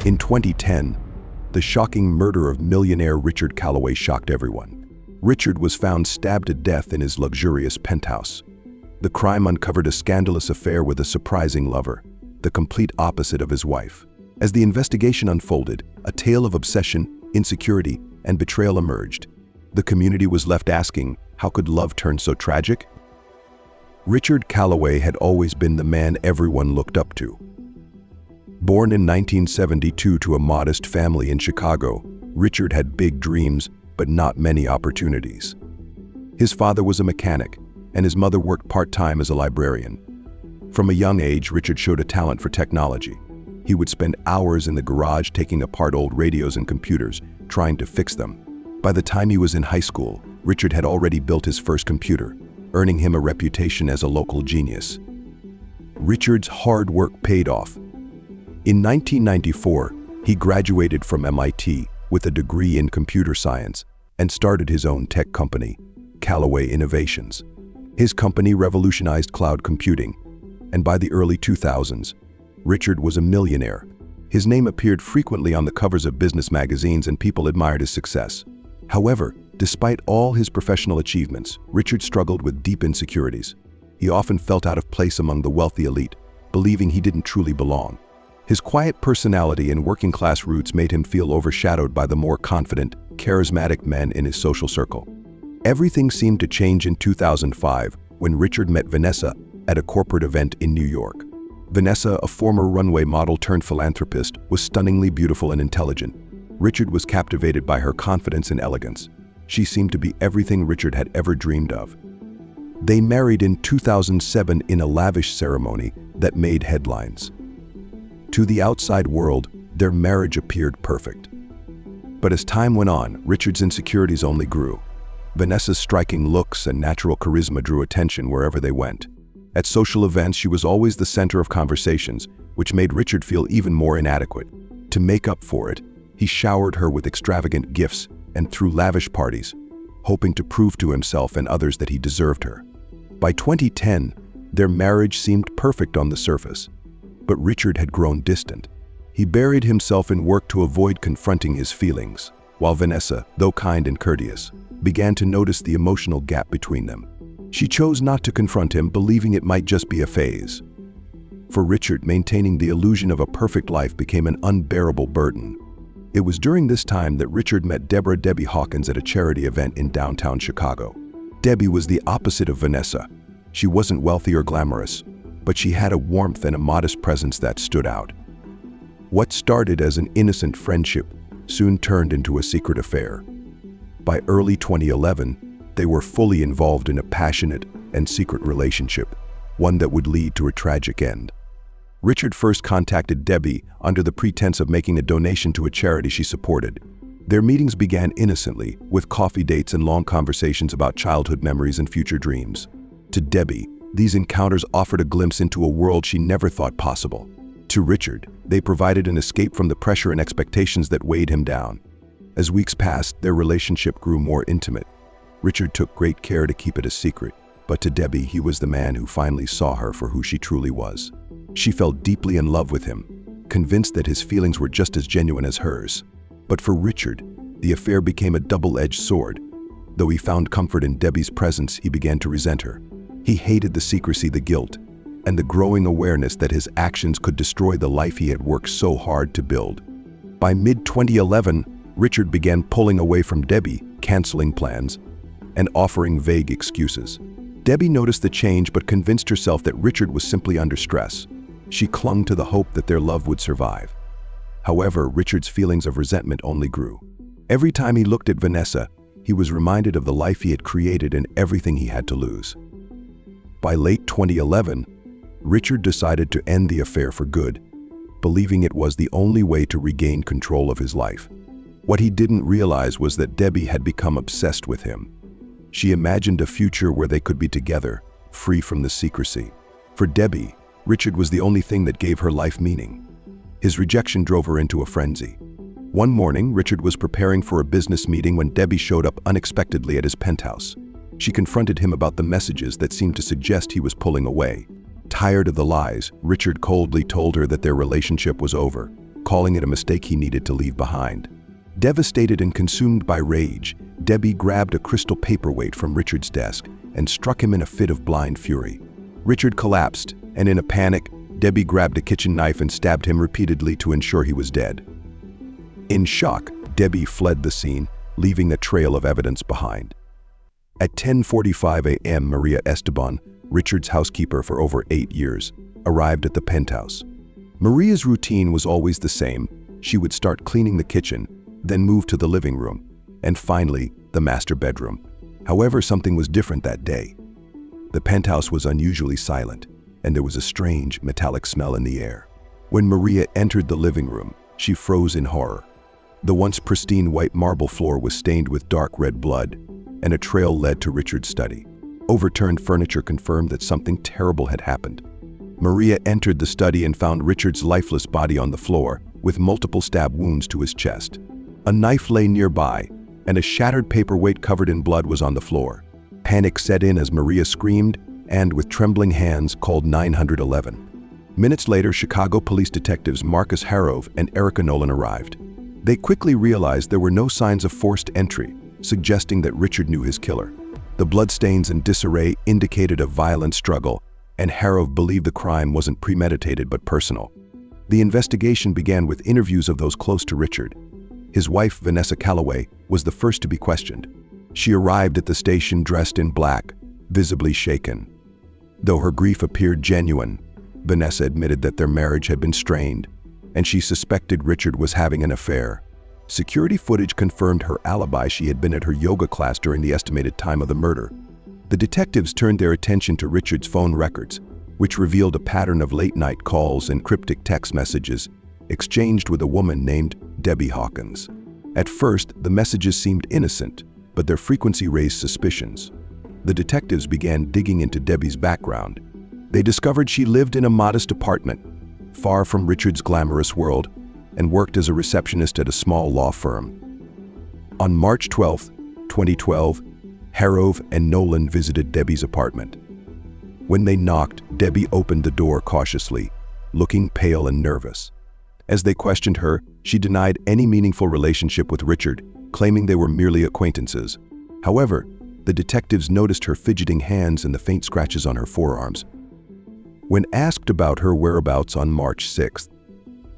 In 2010, the shocking murder of millionaire Richard Calloway shocked everyone. Richard was found stabbed to death in his luxurious penthouse. The crime uncovered a scandalous affair with a surprising lover, the complete opposite of his wife. As the investigation unfolded, a tale of obsession, insecurity, and betrayal emerged. The community was left asking, how could love turn so tragic? Richard Calloway had always been the man everyone looked up to. Born in 1972 to a modest family in Chicago, Richard had big dreams, but not many opportunities. His father was a mechanic, and his mother worked part-time as a librarian. From a young age, Richard showed a talent for technology. He would spend hours in the garage taking apart old radios and computers, trying to fix them. By the time he was in high school, Richard had already built his first computer, earning him a reputation as a local genius. Richard's hard work paid off. In 1994, he graduated from MIT with a degree in computer science and started his own tech company, Calloway Innovations. His company revolutionized cloud computing, and by the early 2000s, Richard was a millionaire. His name appeared frequently on the covers of business magazines and people admired his success. However, despite all his professional achievements, Richard struggled with deep insecurities. He often felt out of place among the wealthy elite, believing he didn't truly belong. His quiet personality and working-class roots made him feel overshadowed by the more confident, charismatic men in his social circle. Everything seemed to change in 2005 when Richard met Vanessa at a corporate event in New York. Vanessa, a former runway model turned philanthropist, was stunningly beautiful and intelligent. Richard was captivated by her confidence and elegance. She seemed to be everything Richard had ever dreamed of. They married in 2007 in a lavish ceremony that made headlines. To the outside world, their marriage appeared perfect. But as time went on, Richard's insecurities only grew. Vanessa's striking looks and natural charisma drew attention wherever they went. At social events, she was always the center of conversations, which made Richard feel even more inadequate. To make up for it, he showered her with extravagant gifts and threw lavish parties, hoping to prove to himself and others that he deserved her. By 2010, their marriage seemed perfect on the surface, but Richard had grown distant. He buried himself in work to avoid confronting his feelings, while Vanessa, though kind and courteous, began to notice the emotional gap between them. She chose not to confront him, believing it might just be a phase. For Richard, maintaining the illusion of a perfect life became an unbearable burden. It was during this time that Richard met Debbie Hawkins at a charity event in downtown Chicago. Debbie was the opposite of Vanessa. She wasn't wealthy or glamorous, but she had a warmth and a modest presence that stood out. What started as an innocent friendship soon turned into a secret affair. By early 2011, they were fully involved in a passionate and secret relationship, one that would lead to a tragic end. Richard first contacted Debbie under the pretense of making a donation to a charity she supported. Their meetings began innocently, with coffee dates and long conversations about childhood memories and future dreams. To Debbie, these encounters offered a glimpse into a world she never thought possible. To Richard, they provided an escape from the pressure and expectations that weighed him down. As weeks passed, their relationship grew more intimate. Richard took great care to keep it a secret, but to Debbie, he was the man who finally saw her for who she truly was. She fell deeply in love with him, convinced that his feelings were just as genuine as hers. But for Richard, the affair became a double-edged sword. Though he found comfort in Debbie's presence, he began to resent her. He hated the secrecy, the guilt, and the growing awareness that his actions could destroy the life he had worked so hard to build. By mid-2011, Richard began pulling away from Debbie, canceling plans, and offering vague excuses. Debbie noticed the change but convinced herself that Richard was simply under stress. She clung to the hope that their love would survive. However, Richard's feelings of resentment only grew. Every time he looked at Vanessa, he was reminded of the life he had created and everything he had to lose. By late 2011, Richard decided to end the affair for good, believing it was the only way to regain control of his life. What he didn't realize was that Debbie had become obsessed with him. She imagined a future where they could be together, free from the secrecy. For Debbie, Richard was the only thing that gave her life meaning. His rejection drove her into a frenzy. One morning, Richard was preparing for a business meeting when Debbie showed up unexpectedly at his penthouse. She confronted him about the messages that seemed to suggest he was pulling away. Tired of the lies, Richard coldly told her that their relationship was over, calling it a mistake he needed to leave behind. Devastated and consumed by rage, Debbie grabbed a crystal paperweight from Richard's desk and struck him in a fit of blind fury. Richard collapsed, and in a panic, Debbie grabbed a kitchen knife and stabbed him repeatedly to ensure he was dead. In shock, Debbie fled the scene, leaving a trail of evidence behind. At 10:45 a.m., Maria Esteban, Richard's housekeeper for over 8 years, arrived at the penthouse. Maria's routine was always the same. She would start cleaning the kitchen, then move to the living room, and finally, the master bedroom. However, something was different that day. The penthouse was unusually silent, and there was a strange, metallic smell in the air. When Maria entered the living room, she froze in horror. The once pristine white marble floor was stained with dark red blood, and a trail led to Richard's study. Overturned furniture confirmed that something terrible had happened. Maria entered the study and found Richard's lifeless body on the floor, with multiple stab wounds to his chest. A knife lay nearby, and a shattered paperweight covered in blood was on the floor. Panic set in as Maria screamed and, with trembling hands, called 911. Minutes later, Chicago police detectives Marcus Harrove and Erica Nolan arrived. They quickly realized there were no signs of forced entry, suggesting that Richard knew his killer. The bloodstains and disarray indicated a violent struggle, and Harrove believed the crime wasn't premeditated but personal. The investigation began with interviews of those close to Richard. His wife, Vanessa Calloway, was the first to be questioned. She arrived at the station dressed in black, visibly shaken. Though her grief appeared genuine, Vanessa admitted that their marriage had been strained, and she suspected Richard was having an affair. Security footage confirmed her alibi. She had been at her yoga class during the estimated time of the murder. The detectives turned their attention to Richard's phone records, which revealed a pattern of late-night calls and cryptic text messages exchanged with a woman named Debbie Hawkins. At first, the messages seemed innocent, but their frequency raised suspicions. The detectives began digging into Debbie's background. They discovered she lived in a modest apartment, far from Richard's glamorous world, and worked as a receptionist at a small law firm. On March 12, 2012, Harrove and Nolan visited Debbie's apartment. When they knocked, Debbie opened the door cautiously, looking pale and nervous. As they questioned her, she denied any meaningful relationship with Richard, claiming they were merely acquaintances. However, the detectives noticed her fidgeting hands and the faint scratches on her forearms. When asked about her whereabouts on March 6th,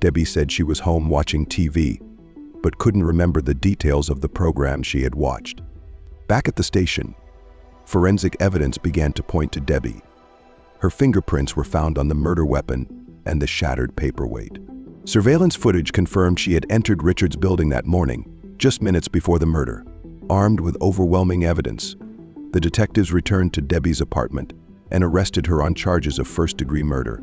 Debbie said she was home watching TV, but couldn't remember the details of the program she had watched. Back at the station, forensic evidence began to point to Debbie. Her fingerprints were found on the murder weapon and the shattered paperweight. Surveillance footage confirmed she had entered Richard's building that morning, just minutes before the murder. Armed with overwhelming evidence, the detectives returned to Debbie's apartment and arrested her on charges of first-degree murder.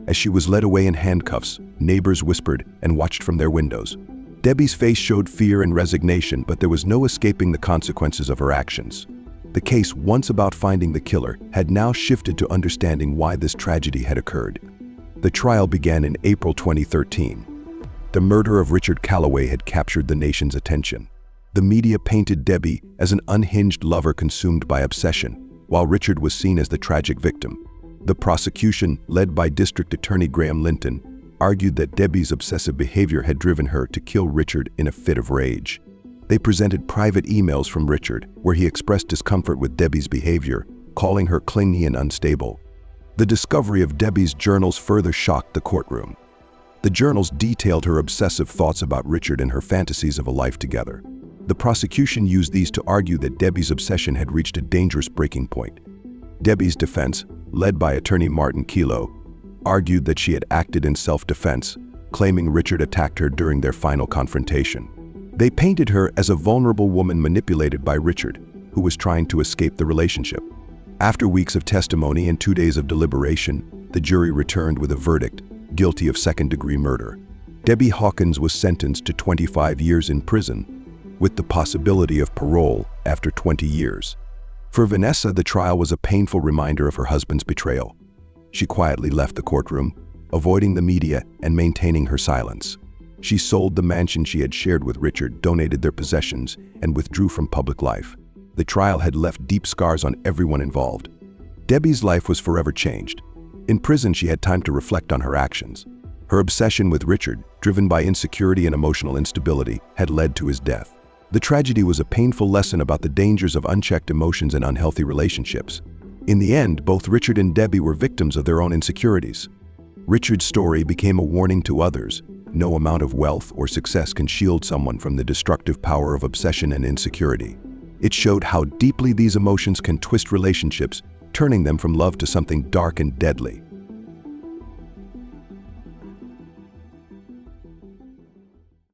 As she was led away in handcuffs, neighbors whispered and watched from their windows. Debbie's face showed fear and resignation, but there was no escaping the consequences of her actions. The case, once about finding the killer, had now shifted to understanding why this tragedy had occurred. The trial began in April 2013. The murder of Richard Calloway had captured the nation's attention. The media painted Debbie as an unhinged lover consumed by obsession, while Richard was seen as the tragic victim. The prosecution, led by District Attorney Graham Linton, argued that Debbie's obsessive behavior had driven her to kill Richard in a fit of rage. They presented private emails from Richard, where he expressed discomfort with Debbie's behavior, calling her clingy and unstable. The discovery of Debbie's journals further shocked the courtroom. The journals detailed her obsessive thoughts about Richard and her fantasies of a life together. The prosecution used these to argue that Debbie's obsession had reached a dangerous breaking point. Debbie's defense, led by attorney Martin Kelo, argued that she had acted in self-defense, claiming Richard attacked her during their final confrontation. They painted her as a vulnerable woman manipulated by Richard, who was trying to escape the relationship. After weeks of testimony and 2 days of deliberation, the jury returned with a verdict, guilty of second-degree murder. Debbie Hawkins was sentenced to 25 years in prison, with the possibility of parole after 20 years. For Vanessa, the trial was a painful reminder of her husband's betrayal. She quietly left the courtroom, avoiding the media and maintaining her silence. She sold the mansion she had shared with Richard, donated their possessions, and withdrew from public life. The trial had left deep scars on everyone involved. Debbie's life was forever changed. In prison, she had time to reflect on her actions. Her obsession with Richard, driven by insecurity and emotional instability, had led to his death. The tragedy was a painful lesson about the dangers of unchecked emotions and unhealthy relationships. In the end, both Richard and Debbie were victims of their own insecurities. Richard's story became a warning to others. No amount of wealth or success can shield someone from the destructive power of obsession and insecurity. It showed how deeply these emotions can twist relationships, turning them from love to something dark and deadly.